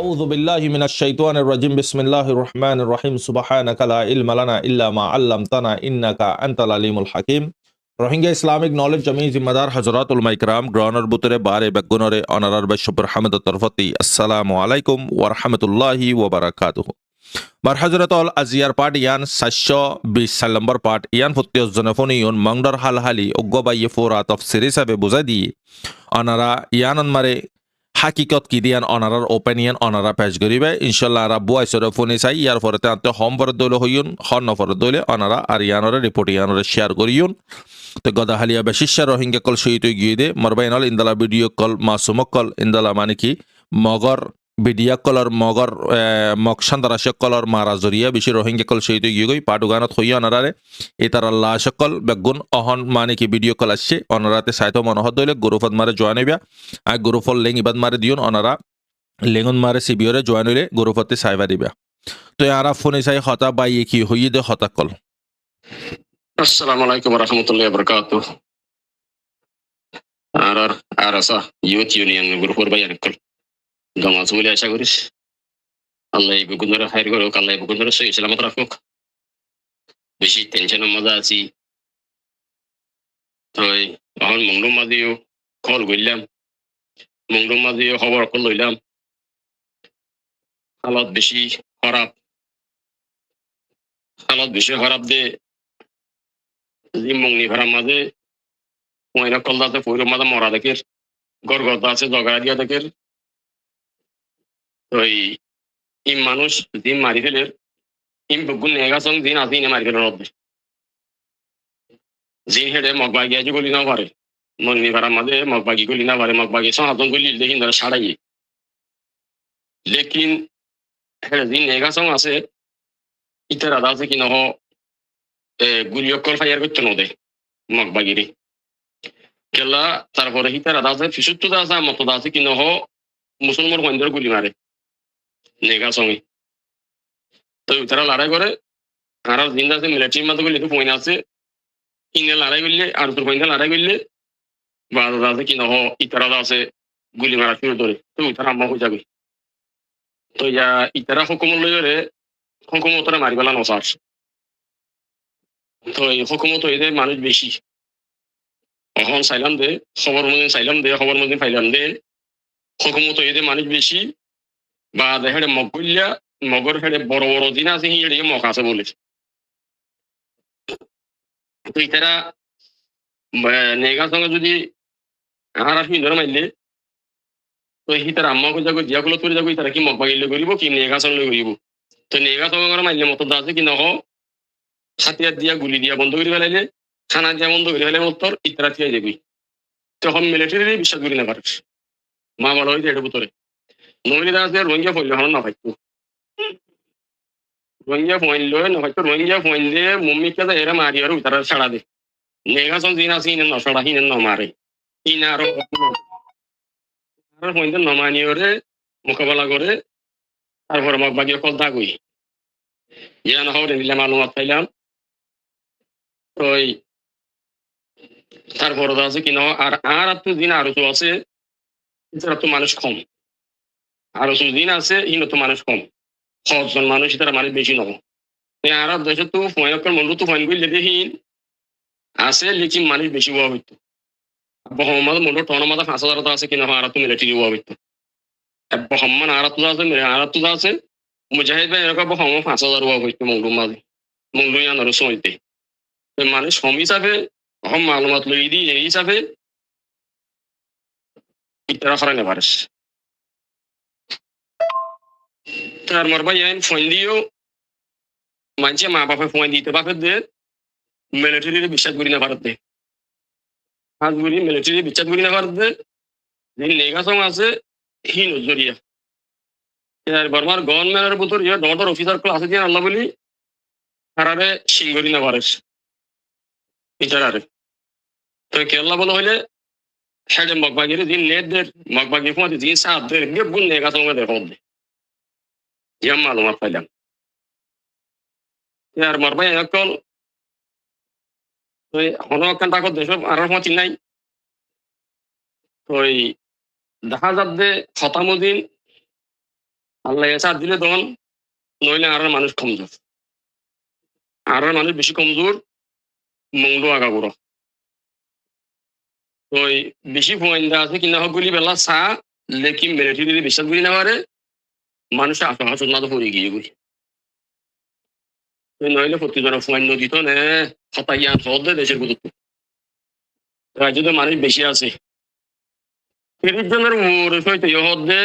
أعوذ بالله من الشيطان الرجيم بسم الله الرحمن الرحيم سبحانك لا علم لنا إلا ما علمتنا إنك أنت العليم الحكيم Rohingya Islamic knowledge জমি জিম্মাদার হজরতুল মাইকরাম গ্রহণের বুতরে বারে বেগুনরে অনারার বৈশ্বর হামদ তরফতি আসসালামু আলাইকুম ওয়া রাহমাতুল্লাহি ওয়া বারাকাতুহু বার হজরতল আজিয়ার পাট ইয়ান 720 নম্বর পাট ইয়ান ফুত্তিয়স জনফনিয়ন মংডর হালহালি অগ্গবাইয়ে ফোরা তফসির হিসাবে বুঝাই দিয়ে অনারা ইয়ানন মারে হাকিকত কি দিয়ান অনারার ওপিনিয়ন অনারা পেশ করিবে ইনশাল্লাহ আর বুয়াই সরে ফোনে চাই ইয়ার পরে আনতে হম ফর দলে হইউন হন নফর দলে অনারা আর ইয়ানরে রিপোর্ট ইয়ানরে শেয়ার করিউন তো গদাহালিয়া বেশিষ্যা রোহিঙ্গা কল সহিত গিয়ে দে মরবাইনল ইন্দালা ভিডিও কল মাসুমক কল ইন্দালা মানে কি মগর ভিডিও কলর মগর মকসান্দারা সকলর মারা জরিয়া বেশি রোহিঙ্গা কল সহিত গিয়ে গই পাটুগানত হইয়া অনারারে এটার আল্লাহ সকল বেগুন অহন মানে কি ভিডিও কল আসছে অনারাতে সাইত মনোহর দইলে গ্রুপত মারে জয়েন হইবা আর গ্রুপল লিঙ্ক ইবাদ মারে দিউন অনারা লিঙ্গন মারে সিবিওরে জয়েন হইলে গ্রুপতে সাইবা দিবা তো আরা ফোনে চাই হতা বাইয়ে কি হইয়ে দে হতা কল আসসালামু আলাইকুম ওয়া রাহমাতুল্লাহি ওয়া বারাকাতুহু আরসা ইউথ ইউনিয়ন গ্রুপের বাইরে কল গামাজ বলে আশা করিস আল্লাহ এই বেগুনরে হাইর করুক আল্লাহ এই বেগুনরে সহি সালামত রাখুক বেশি টেনশনের মজা আছি তো এখন মংডুম মাদিও কল গইলাম মংডুম মাদিও খবর কল লইলাম হালত বেশি খারাপ দে জিমংনি ভাড়ার মাঝে পয়না কল দাতে পৈর মাঝে মরা দেখের গড়গড় আছে জগড়া দিয়া দেখের ওই ইম মানুষ জিম মারি ফেলের ইম বগুন নেগা সং জিন আসি মারি ফেলের রব্বে জিন হেডে মগবাগি আছে গলি না পারে মংনি ভাড়ার মাঝে মগবাগি গলি না পারে মগবাগি সহাতন গলি দেখিন ধরে সাড়াইয়ে লেকিন হেডে জিন নেগা সং আছে ইতার আদা আছে কি নহ গুলিয়কল ফায়ার করতে নদে মগবাগিরি কেলা তারপরে হিতার আদা আছে ফিসুত্তু আছে মতো আছে কি নহ মুসলমান কইন্দর গুলি মারে নেগা সঙ্গে তো তারা লড়াই করে আর জিন্দা আছে মিলিটারির মতো গুলি তো পয়না আছে ইনে লড়াই করলে আর তোর পয়না লড়াই করলে বা আছে কি নহ ইতারা আছে গুলি মারা শুরু করে তো তারা আম্মা হয়ে যাবে তো ইতারা হুকুমত লইরে হুকুমতরা মারি বেলা নসার তো এই হুকুমত এদের মানুষ বেশি এখন চাইলাম দে খবর মদিন ফাইলাম দে হুকুমত এদের মানুষ বেশি বা হেডে মগ করলিয়া মগর হেডে বড় বড় দিন আছে হিড়ে মগ আছে বলে তো ইতারা নেগার সঙ্গে যদি হারা ধরে মারলে তো তার আম্মা যাবো জিয়াগুলো করে যাবো তারা কি মগ বাগিলে করিব কি নেগা সঙ্গে করিব তো নেগা সঙ্গে করে মারলে মতো আছে কি নহ হাতিয়ার দিয়া গুলি দিয়া বন্ধ করে ফেলাইলে খানা দিয়া বন্ধ করে ফেলে উত্তর ইতারা থিয়ে যাবি তখন মিলিটারি বিশ্বাস করি না পারিস মা বলা হয়েছে এটা ভিতরে নইলে আছে রোহিঙ্গা ফইল হন না ভাইতো রোহিঙ্গা ফইল না ভাইতো রোহিঙ্গা ফইল দিয়ে মুম্মি কে এরা মারি আর উতারা ছাড়া দে নেগা সং দিন আসি না ছড়া হিন না মারে ইনারো আর ফইল না মানি ওরে মোকাবেলা করে তারপর মগ বাকি কল থাকুই ইয়া না হরে দিলাম মালুমাত পাইলাম ওই তারপর আছে কি না আর তো দিন আরো তো আছে এছাড়া তো মানুষ কম আরো দিন আছে ইনো তো মানুষ কম 100 জন মানুষ তারা মানুষ বেশি নয় আর দেশে তো ফয়নকর মন্ডু তো ফয়ন করলে দেখিন আছে লেকিন মানুষ বেশি হওয়া হইতো বহমাদ মন্ডু টনমাদা 5000 তো আছে কিনা আর তো মিলিটারি হওয়া হইতো বহমান আর তো আছে মুজাহিদ ভাই এরকম বহম 5000 হওয়া হইতো মন্ডু ইয়ানোর সময়তে মানুষ কম হিসাবে হম মালুমাত লই দি এই হিসাবে ইতারা ফরানে পারিস তার মরবাই আইন ফোন দিও মানছে মা বাপে ফোন দিতে বাপে দে মিলিটারির বিশ্বাস করি না ভারত দে আজ বলি মিলিটারি বিশ্বাস করি না ভারত দে দিন নেগা সং আছে হি নজরিয়া এর বর্মার গভর্নমেন্টের ভিতর ইয়া ডর অফিসার ক্লাস আছে দিয়ে আল্লাহ বলি তারারে সিংগরি না পারিস ইতারারে তো কেরলা বলা হইলে হেডে মগবাগির দিন নেট দের মগবাগি ফোন দিন সাত দের বেগুন নেগা সঙ্গে দেখো দে ইয়াম মালুমাত পাইলাম আর মরবাই একল ওই হনকান তাকত দেশ আর মাতি নাই ওই দেখা যাবে খতামুদ্দিন আল্লাহ সাথ দিলে তখন, নইলে আর মানুষ কমজোর, আর মানুষ বেশি কমজোর, মঙ্গল আগাগুড়ো তো বেশি ফোয়াইন্দা আছে কিনা গুলি বেলা চা লেকি মিলিটারি বিশ্বাস করি না পারে মানুষের আশা না তো পড়ে গিয়ে গুলি নইলে প্রতিজনের ফোয়াইন দিত নে হতাইয়া সহজ দেশের গুরুত্ব রাজ্য তো মানুষ বেশি আছে 30 জনের সহিত ইহদে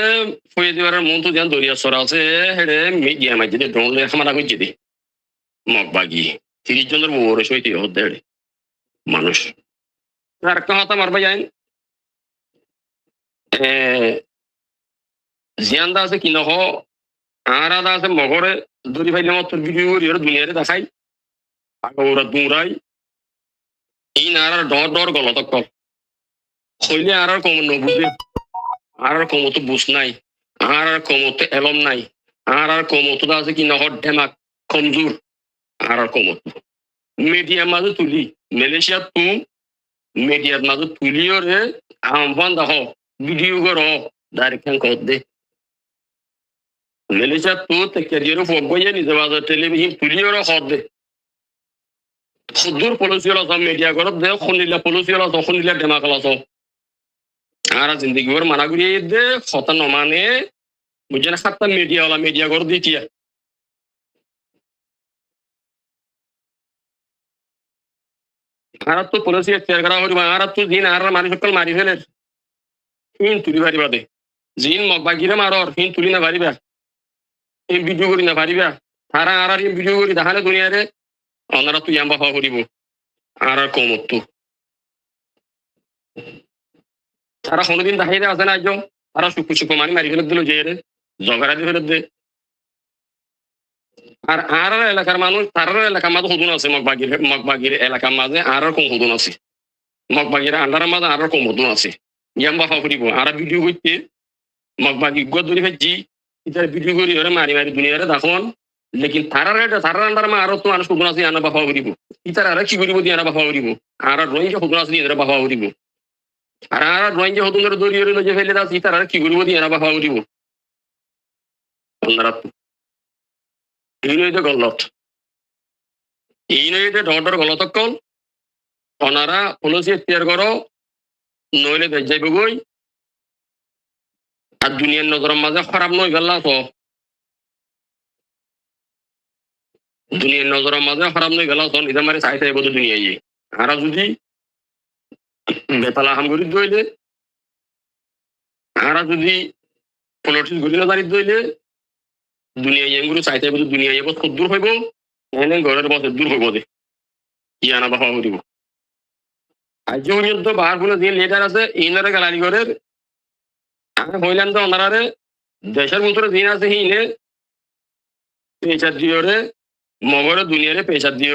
ফয়ে দেওয়ার মন তো যেন দরিয়া সরা আছে হেডে মিডিয়া মাঝে ড্রোন লে খামারা করছে দে মগবাগি 30 জনের সহিত ইহদে হেডে মানুষ আর একটা হতা মারবা যায় জিয়ানদা আছে কি নহ আর আদা আছে মগরে দড়ি ফাইলে মতো ভিডিও করি ওরা দুনিয়ারে দেখাই আগে ওরা দৌড়াই এই নার ডর ডর গলত কল হইলে আর কম নবুঝে আর কমতো বুঝ নাই আর কমতো এলম নাই আর কমতো আছে কি নহ ঢেমাক কমজোর আর কমতো মিডিয়ার মাঝে তুলি মালয়েশিয়া তু মিডিয়ার মাঝে তুলিও রে আহ্বান দেখ ভিডিও কর ডাইরেক্ট কর দে মালয়েশিয়া তু ক্যারিয়ার ফগয়ে নিজে বাজার টেলিভিশন তুলিও রে কর দে সুদূর পলিসিওর আছে মিডিয়া করত দে খনিলা পলিসিওর আছে খনিলা ডেমাকল আছে আর জিন্দগি ভর মানা করিয়ে দে খতা নমানে বুঝেন খাতা মিডিয়া কর দিতিয়া আর তো পলিসি এক্সপায়ার করা হইবা আর তো দিন আর মারি সকল মারি ফেলে হিন তুলি পারিবা দে জিন মগবাগিরে মারর হিন তুলি না পারিবা এই ভিডিও করি না পারিবা তারা আর ভিডিও করি দেখালে দুনিয়ারে ওনারা তুই আম্বা হওয়া করিব আর কমত তারা কোনোদিন দেখাইতে আসে না একজন তারা সুকু মারি মারি ফেলে দিল যে ঝগড়া দিয়ে ফেলে দে আর আর এলাকার মানুষ তার এলাকার মাঝে হুদুন আছে মগবাগির এলাকার মাঝে আর কম হুদুন আছে মগবাগির আন্ডারের মাঝে আর কম হুদুন আছে ইয়াম্বা হওয়া করিব আর ভিডিও করতে মগবাগি গুয়া ধরে ফেলছি ইতার ভিডিও করি ওরা মারি মারি দুনিয়ারে দেখুন লেকিন তারার আন্ডার মা আরো তো মানুষ হুদুন আছে আনা বাফা করিব ইতার আর কি করিব দিয়ে আনা বাফা করিব আর রোহিঙ্গা হুদুন আছে দিয়ে বাফা করিব আর রোহিঙ্গা হুদুনের দড়িয়ে রইল যে ফেলে আছে ইতার আর কি করিব দিয়ে আনা বাফা করিব আপনারা এই নইতে গলত এই নইতে ডর গলত কল ওনারা পলিসি এখতিয়ার করো নইলে দেশ যাইব গই আর দুনিয়ার নজরের মাঝে খারাপ নই গেলা তো দুনিয়ার নজরের মাঝে খারাপ নই গেলা তো নিজের মারে চাই চাইব তো দুনিয়ায় আর যদি বেতালা হাম করি দইলে আর যদি পলিটিক্স ঘুরি না দাঁড়িয়ে দইলে দুনিয়া এগুলো চাইতে হবে দুনিয়া এবার খুব দূর হইব এনে ঘরের বসে দূর হইব দে ইয়ানা বাবা দিব আজ পর্যন্ত বাহার কোনো যে লিডার আছে ইনারে গালারি ঘরের আমি হইলাম তো ওনারে দেশের ভিতরে দিন আছে হিনে পেশার দিয়ে মগরে দুনিয়ারে পেশার দিয়ে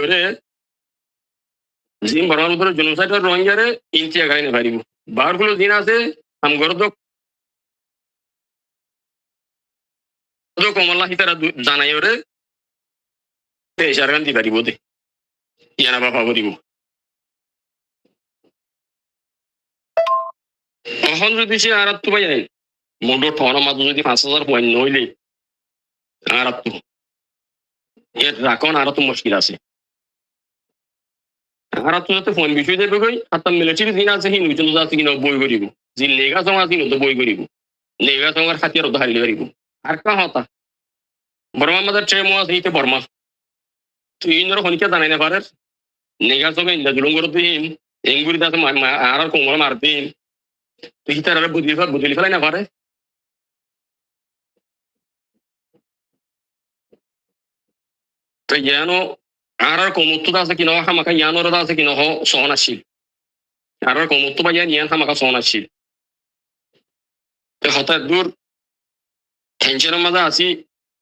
জিম বর্মার ভিতরে জনসাইটার রোহিঙ্গারে ইঞ্চিয়া গাই না পারিব বাহার গুলো দিন আছে আম ঘর তো কমলা হিতারা জানাই ওরে পেশার গান দি পারিব দে ইয়ানা বাবা দিব এখন যদি সে আর তো পাই মোটর ঠনের মাঝে যদি 5,000 পয়েন্ট নইলে আর তো এর রাখন আর তো মুশকিল আছে আর তো যাতে ফোন বিষয় দেবে কই আর মিলিটারি দিন আছে হিন উচ্চ আছে কিনা বই করিব যে লেগা সঙ্গ আছে তো বই করিব লেগা সঙ্গের খাতির তো হারিয়ে পারিব আর কা হতা বর্মা মাদার ট্রেমো আছে হিতে বর্মা তুই ইন্দর হনিকা জানাই না পারে নেগা সঙ্গে ইন্দা জুলুম করতে হিন এঙ্গুরি দাসে আর কোমর মারতে হিন তুই হিতার বুঝলি ফেলাই না পারে তো ইয়ানো আর কমুত্তু আছে কিনা হামাকা ইয়ানোর আছে কিনা সহনাশীল আর কমুত্তু বা ইয়ান হামাকা সহনাশীল তো হঠাৎ দূর টেনশনের মাঝে আছি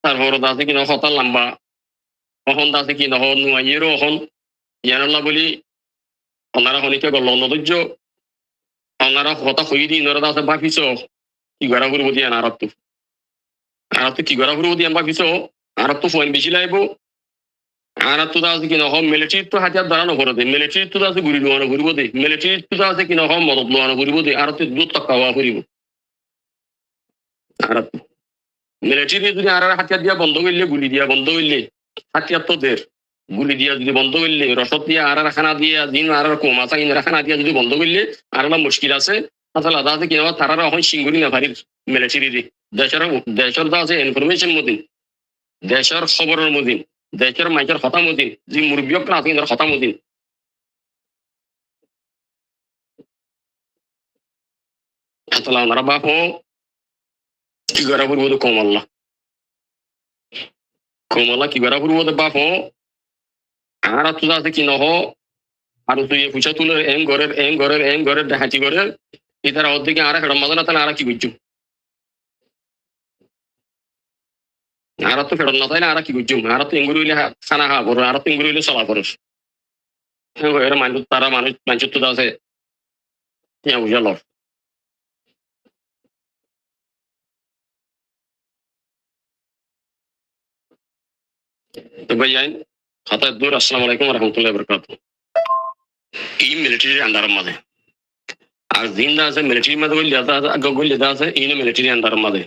তারপর আছে কিনা হঠাৎ লম্বা অহন আছে কিনা নুয়াইয়েরও অহন ইয়ানল্লা বলি ওনারা হনিকে গল নদর্য ওনারা হঠাৎ হই দি নরা আছে ভাবিছ কি গড়া করবো দিয়ে আর তো কি গড়া করবো দিয়ে ভাবিছ আর তো ফোন বেশি লাগবো আর তো আছে কিনা মিলিটারি তো হাতিয়ার দ্বারা নকরে দে মিলিটারি তো আছে গুলি লোয়ানো করিব দে মিলিটারি তো আছে কিনা মদত লোয়ানো করিব দে আর তো দূর তক পাওয়া করিব আর মিলিটারি যদি আর হাতিয়ার দিয়া বন্ধ করলে গুলি দিয়া বন্ধ করলে হাতিয়ার তো দের গুলি দিয়া যদি বন্ধ করলে রসদ দিয়া আর খানা দিয়া দিন আর কমা চাই খানা দিয়া যদি বন্ধ করলে আর মুশকিল আছে আসলে আদা আছে কিনা তারা এখন সিঙ্গুরি না পারির মিলিটারি দেশের দেশের দা আছে ইনফরমেশন মদিন দেশের খবরের মদিন দেশের মাইকের কথা মদিন যে মুরব্বীরা আছে ইনার কথা মদিন আসলে ওনারা বাপ কি করা পূর্ব কমাল্লা কমাল্লা কি করা পূর্ব বাপ আর তুই আছে কি নহ আর তুই পয়সা তুলে এম ঘরের দেখাচ্ছি ঘরের ইতারা অর্ধেকে আর একটা মজা না তাহলে আর কি বুঝছো আর তো ফেরত না তাইলে আর কি বুঝছো আর তো এঙ্গুরি হইলে খানা খাওয়া করো আর তো এঙ্গুরি হইলে চলা করো মানুষ তারা মানুষ তো আছে বুঝাল তো ভাইয়াইন খাতা দূর আসসালামু আলাইকুম রহমতুল্লাহ বরকাত এই মিলিটারির আন্ডারের মাঝে আর জিন্দা আছে মিলিটারির মাঝে গল্লি আছে ইনো মিলিটারি আন্ডারের মাঝে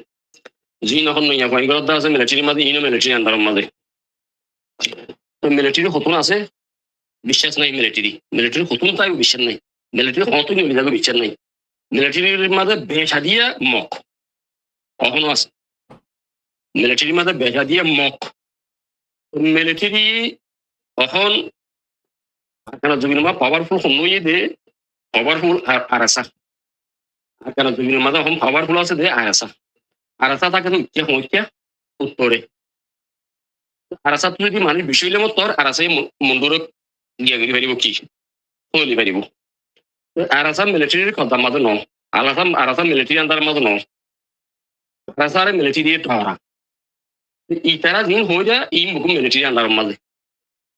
জিন এখন নইয়া পাইগরদা আছে মিলিটারির মাঝে ইনো মিলিটারি আন্ডারের মাঝে তো মিলিটারি হতুন আছে বিশ্বাস নাই মিলিটারি হতুন তাই বিশ্বাস নাই মিলিটারি হতুন যাবে বিশ্বাস নাই মিলিটারির মাঝে বেসাদিয়া মক কখনো আছে মিলিটারির মাঝে বেসাদিয়া মক মিলিটারি এখন জমির মা পাওয়ারফুল সময় দে পাওয়ারফুল আর আসা কেন জমির মাঝে এখন পাওয়ারফুল আছে দে আর আসা তাকে উচ্চা সমস্যা উত্তরে আর আসা তুই যদি মানুষ বিষয় লেমত তোর আর আসাই মন্দিরত গিয়া গিয়ে পারিব কি চলি পারিব আর আসা মিলিটারির কথার মাঝে ন আর আসা মিলিটারি আন্ডার মাঝে ন আর আসা মিলিটারি ধরা ইতারা জিন হয়ে যায় ই মুখ মিলিটারি আন্ডার মাঝে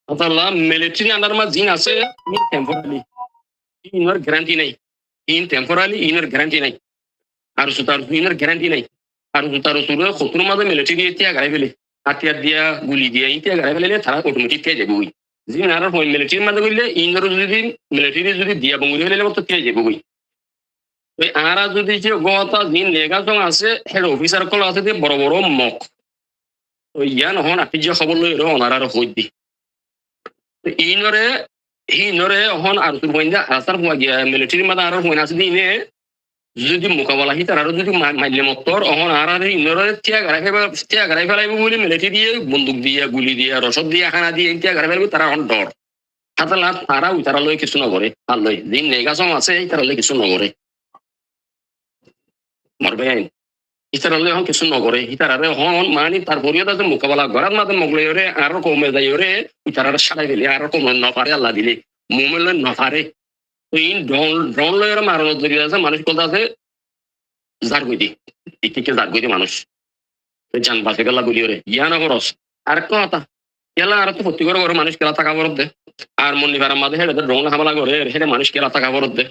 আল্লাহ মিলিটারি আন্ডার মাঝে জিন আছে টেম্পোরারি ইনার গ্যারান্টি নাই ইন টেম্পোরারি ইনার গ্যারান্টি নাই আর সুতার ইনার গ্যারান্টি নাই আর সুতার সুরে শত্রুর মাঝে মিলিটারি এতিয়া গাড়াই ফেলে হাতিয়ার দিয়া গুলি দিয়া এতিয়া গাড়াই ফেলে তারা অটোমেটিক পেয়ে যাবে ওই জিন আর মিলিটারির মাঝে করলে ইনার যদি মিলিটারি যদি দিয়া বঙ্গুলি ফেলে তো পেয়ে যাবে ওই আর যদি যে গতা জিন লেগাসং আছে হেড অফিসার কল আছে যে বড় বড় মক তো ইয়ান হন আপনি যে খবর লই ওনার আর হই দি ইনরে হন আর তোর বইন্দা আসার হওয়া গিয়া মিলিটারির মাঝে আর হইনা আছে দিনে যদি মোকাবেলা হি তারা যদি মাইলে মতর অহন আর ইনরে তিয়া গাড়াই ফেলাইব বলে মিলিটারি দিয়ে বন্দুক দিয়া গুলি দিয়া রসদ দিয়া খানা দিয়ে তিয়া গাড়াই ফেলাইব তারা হন ডর হাতালা তারা তারা লই কিছু নকরে আর লই দিন নেগাসম আছে তারা লই কিছু নকরে মারবে আইন ইতারালে এখন কিছু নকরে ইতারারে হন মানে তার পরিয়ত আছে মোকাবেলা করার মাঝে মগলরে আরো কমে যাইরে ইতারারে সারাই দিলে আরো কমে নপারে আল্লাহ দিলে মোমেলে নপারে তো ইন ড্রোন লয়ের মারানোর যদি আছে মানুষ কথা আছে জার গই দি ইতিকে জার গই দি মানুষ জান বাসে গেলা বলি ওরে ইয়ানা খরচ আর কথা কেলা আর তো ক্ষতি করে মানুষ কেলা টাকা বরদ দে আর মন নিবার মাঝে হেডে ড্রোন হামলা করে হেডে মানুষ কেলা টাকা বরদ দে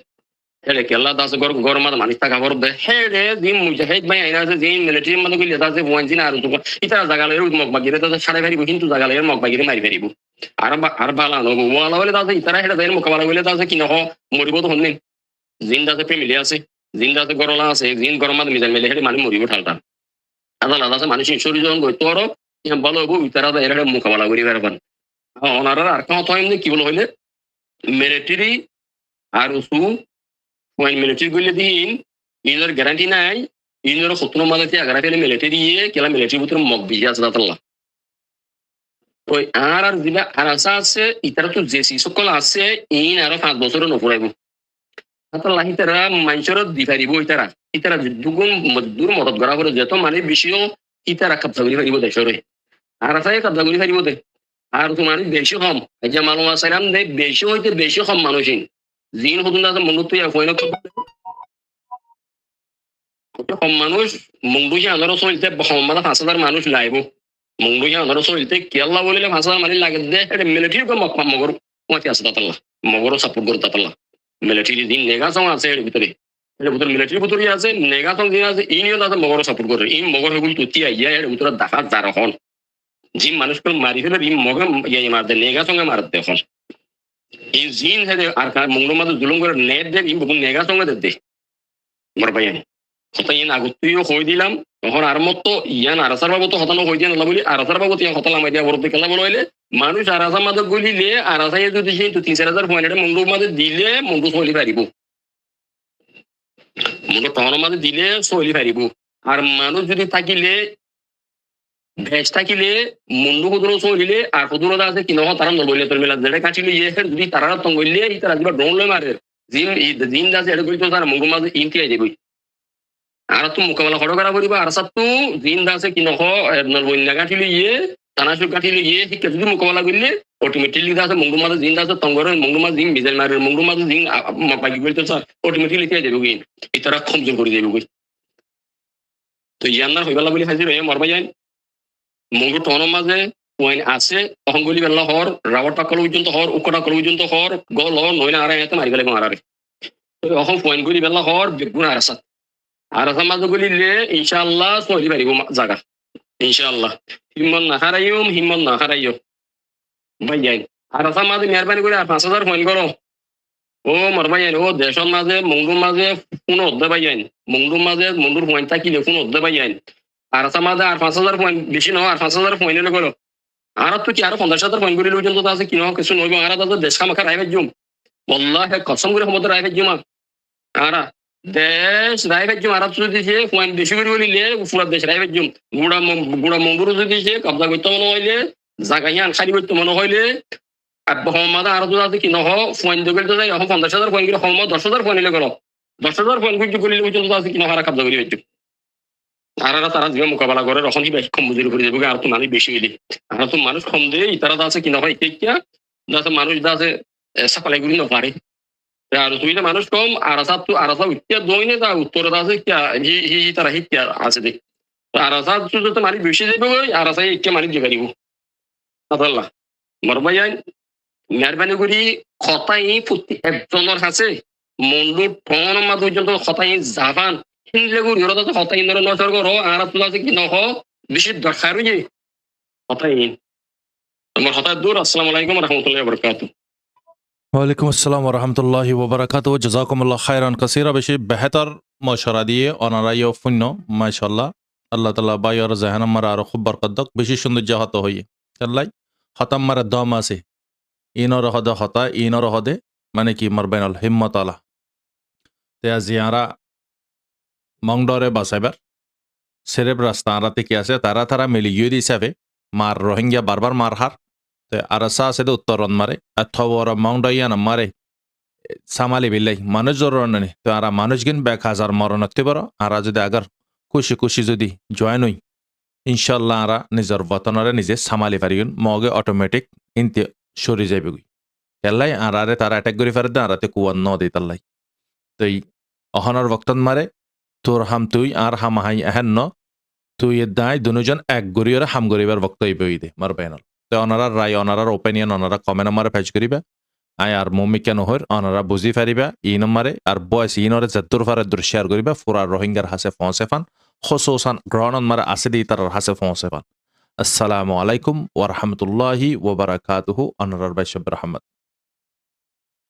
হেডে কেলা দাস গরম মাঝে মানুষ টাকা বরদ দে হেডে দিন মুজাহিদ ভাই আইনা আছে যে মিলিটারি মাঝে গিয়ে দাসে ওয়ানজিন আর তো ইতারা জাগালের মক বাগিরে দাস সাড়ে ফারিব কিন্তু জাগালের মক বাগিরে মারি ফারিব আর বালা নবো ওয়ালা বলে দাসে ইতারা হেডে দেন মোকাবেলা বলে দাসে কি নহ মরিব তো হন্নেন জিন দাসে ফ্যামিলি আছে জিন দাসে গরলা আছে জিন গরম মাঝে মিজান মেলে হেডে মানুষ মরিব ঠালটা আদাল দাসে মানুষ শরীর যখন গই তোর ভালো হবো ইতারা এর মোকাবেলা করি বেরবান ওনারা আর কেউ তো এমনি কি বলে হইলে মিলিটারি আর উসু মিলিটারি গুলি দিন ইনার গ্যারান্টি নাই ইনার শত্রু মাঝে আগারা ফেলে মিলিটারি দিয়ে কেলা মিলিটারি ভিতরে মগ বিজে আছে দাতাল্লাহ ওই আর যেটা আর আশা আছে ইতারা তো জেসি সকল আছে ইন আরো 5 বছর নপুরাইব দাতাল্লাহ ইতারা মানুষের দি পারিব ইতারা দুগুণ দূর মদত করা করে যেত মানে বেশিও ইতারা কব্জা করি পারিব দেশরে আর আছে কব্জা করি পারিব দে আর তো মানুষ বেশি কম এই যে মানুষ আসাইলাম দে বেশি হইতে বেশি কম মানুষই জিন হতুন আছে মন তুই কইনা কম মানুষ মংডুজি আনারো চলতে সম্মানা 5,000 মানুষ লাইব মংডুজি আনারো চলতে কেলা বলিলে 5,000 মানুষ লাগে দে মিলিটারি কো মগর ওয়াতি আছে দাতাল্লাহ মগরও সাপোর্ট করে দাতাল্লাহ মিলিটারি দিন নেগাসং আছে এর ভিতরে মিলিটারি ভিতরে আছে নেগাসং দিন আছে ইনিও দাদা মগরও সাপোর্ট করে ইন মগর হগুল তুতি আইয়া এর ভিতরে দেখা যার হন জিন মানুষকে মারি ফেলে ইন মগ ইয়ে মার দে নেগাসং মার দে এখন এই জিন হেদে আর মংডু মাঝে জুলুম করে নেট দে ইন বহু নেগাসং দে মর ভাই কথা ইন আগতুইও কই দিলাম এখন আর মতো ইয়ান আরাসার বাবু তো হতানো হই দিয়ে না বলি আরাসার বাবু তো হতালা মাইদিয়া বড় খেলা বড় হইলে মানুষ আরাসার মাঝে গলিলে আরাসাই যদি সেই 3-4 হাজার পয়েন্ট মন্ডুর মাঝে দিলে মন্ডু চলি পারিব মন্ডু টহনের মাঝে দিলে চলি পারিব আর মানুষ যদি থাকিলে ভেজ থাকিলে মন্ডু কুদুরো চলিলে আর কুদুরো আছে কি নহয় তারা নবইলে তোর মেলা যেটা কাটিলে ইয়ে যদি তারা তঙ্গইলে ই তারা দিবা ড্রোন লই মারে জিন দাস এটা কইতো তার মঙ্গু মাঝে ইনটি আই দেবই আর তো মোকাবেলা করা করা করিবা আর সাতু জিন দাসে কি নহ নবইনা কাটিলে ইয়ে তানাসু কাটিলে ইয়ে ঠিক যদি মোকাবেলা করলে অটোমেটিকলি দাসে মঙ্গু মাঝে জিন দাসে তঙ্গরে মঙ্গু মাঝে জিন বিজেল মারে মঙ্গু মাঝে জিন মাপাকি কইতো স্যার অটোমেটিকলি ইতি আই দেবই গিন ই তারা কমজোর করে দেবই তো ইয়ান্নার হইবালা বলি হাজির হয়ে মরবা যায় মঙ্গু টনের মাঝে পয়েন্ট আছে তখন গলি বেলা হর রাবার টাকল পর্যন্ত হর উকটা কল পর্যন্ত হর গল হর নইনা আর এতে মারি গেলে আরারে এখন পয়েন্ট গলি বেলা হর বেগুন আরাসাত আরাসার মাঝে গলিলে ইনশাআল্লাহ চলি পারিব জায়গা ইনশাআল্লাহ হিম্মত না হারাইও ভাই যাই আরাসার মাঝে মেহরবানি করে 5,000 পয়েন্ট করো ও মরবাই ও দেশের মাঝে মঙ্গুর মাঝে কোনো অধ্যে পাই যাই মঙ্গুর মাঝে মঙ্গুর পয়েন্ট থাকিলে কোনো অধ্যে পাই যাই আরাসার মাঝে আর 5,000 পয়েন্ট বেশি নয় আর 5,000 পয়েন্ট হলে করো আর তো কি আরো 50,000 পয়েন্ট করে পর্যন্ত আছে কি নয় কিছু নইব আর তাদের দেশ খামাখা রাইভের জুম বল্লাহে কসম করে সমুদ্র রাইভের জুমা আর দেশ রাইভের জুম আর যদি সে পয়েন্ট বেশি করে বলিলে পুরা দেশ রাইভের জুম গুড়া মঙ্গুরু যদি সে কবজা করতে মনে হইলে জায়গা হিয়ান খালি করতে মনে হইলে মাদা আর আছে কি নহ পয়েন্ট করতে যাই এখন 50,000 পয়েন্ট করে হম 10,000 পয়েন্ট হলে করো 10,000 পয়েন্ট করলে পর্যন্ত আছে কি নহ আর কবজা করি আর তারা যে মোকাবেলা করে তখন কি বেশি কম বুঝিয়ে করে দেবে আর তো মানুষ বেশি হইলে আর তো মানুষ কম দিয়ে তারা আছে কিনা হয় ইত্যা যাতে মানুষ আছে সাপ্লাই করি না পারে আর তুই না মানুষ কম আর আসা উত্তর দইনে তা উত্তরে আছে তারা হিত্যা আছে দেখ আর আসা তো মানুষ বেশি দেবে আর আসা ইত্যা মানুষ জোগাড় দিব আল্লাহ মরবাই মেহরবানি করি খতাই প্রতি একজনের কাছে মন্ডুর টনের মাঝে পর্যন্ত খতাই জাপান হিন্দু ইউরোতে তো হতাই ইন্দোর নজর করো আর তুলা কি নহ বেশি দরকার যে হতাই তোমার হঠাৎ দূর আসসালামু আলাইকুম রহমতুল্লাহ বরকাত ওয়ালাইকুম আসসালাম ওরহমতুল্লাহি ওবরাকাতুহু জাযাকুমুল্লাহ খায়রান কাসীরা বেশি বেহতর মশওয়ারা দিয়ে অনারাইও পুণ্য মাশাআল্লাহ আল্লাহ তাআলা বাইর জাহান্নাম মারা আর খুব বরকত দক বেশি সৌন্দর্য হত হই আল্লাহ খতম মারা দম আছে ইনর হদে হতা ইনর হদে মানে কি মারবাইনাল হিম্মত আলা তে জিয়ারা মংডরে বাসাইবার সেরেব রাস্তা আরাতে কি আছে তারা তারা মিলিয়ে দিছে মার রোহিঙ্গা বারবার মার হার তে আরাসা আছে উত্তরন মারে অথবা মংডাইয়ান মারে সামালি বিল্লাই মানুষ জরুরি তো আর মানুষ গিন 1,000 মরণ হতে পারো আর যদি আগার খুশি খুশি যদি জয়েন হই ইনশাল্লাহ আরা নিজের বতনরে নিজে সামালি পারিগুন মগে অটোমেটিক ইনতে সরি যাইবে এলাই আর আরে তারা অ্যাটাক করে ফেরে দেন আরাতে কুয়ান ন দিই তাল্লাই তো অহনার বক্তন মারে তোর হাম তুই আর হাম হাই এহেন ন তুই দায় দুজন এক গরিয়রে হাম গরিবার বক্তব্য দে মার প্যানেল তো অনারার রায় অনারার ওপিনিয়ন অনারা কমেন্ট আমারে ফেচ করিবা আয় আর মম্মি কেন হর অনারা বুঝি ফারিবা ই নম্বরে আর বয়স ইনরে যদ্দুর ফারে দূর শেয়ার করিবা ফুরা রোহিঙ্গার হাসে ফোঁসেফান খসুসান গ্রহণন মারে আসে দি তার হাসে ফোঁসেফান আসসালামু আলাইকুম ওয়া রাহমাতুল্লাহি ওয়া বারাকাতুহু অনারার বাইশব রহমত